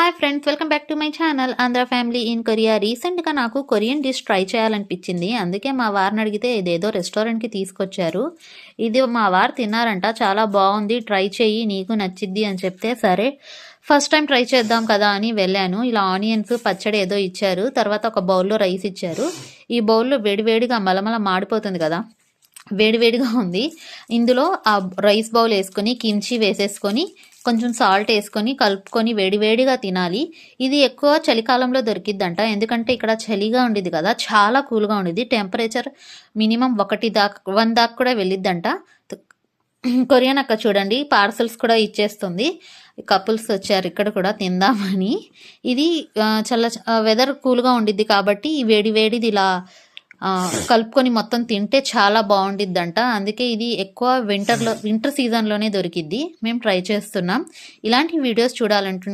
Hi friends, welcome back to my channel Andhra family in Korea. రీసెంట్గా నాకు Korean dish try చేయాలనిపించింది. అందుకే మా వారిని అడిగితే ఇదేదో రెస్టారెంట్కి తీసుకొచ్చారు. ఇది మా వారు తిన్నారంట, చాలా బాగుంది, ట్రై చేయి, నీకు నచ్చిద్ది అని చెప్తే సరే ఫస్ట్ టైం ట్రై చేద్దాం కదా అని వెళ్ళాను. ఇలా ఆనియన్స్ పచ్చడి ఏదో ఇచ్చారు, తర్వాత ఒక బౌల్లో రైస్ ఇచ్చారు. ఈ బౌల్లో వేడివేడిగా మలమల మాడిపోతుంది కదా, వేడివేడిగా ఉంది. ఇందులో ఆ రైస్ బౌల్ వేసుకొని కిమ్చి వేసేసుకొని కొంచెం సాల్ట్ వేసుకొని కలుపుకొని వేడివేడిగా తినాలి. ఇది ఎక్కువ చలికాలంలో దొరికిద్దంట, ఎందుకంటే ఇక్కడ చలిగా ఉండేది కదా, చాలా కూల్గా ఉండేది. టెంపరేచర్ మినిమం 1 దాకా కూడా వెళ్ళిద్దంట. కొరియన్ అక్క చూడండి, పార్సల్స్ కూడా ఇచ్చేస్తుంది. కపుల్స్ వచ్చారు ఇక్కడ కూడా తిందామని. ఇది చల్ల వెదర్ కూల్గా ఉండిద్ది కాబట్టి వేడిది ఇలా కలుపుకొని మొత్తం తింటే చాలా బాగుండిద్దంట. అందుకే ఇది ఎక్కువ వింటర్ సీజన్లోనే దొరికిద్ది. మేము ట్రై చేస్తున్నాం. ఇలాంటి వీడియోస్ చూడాలంటే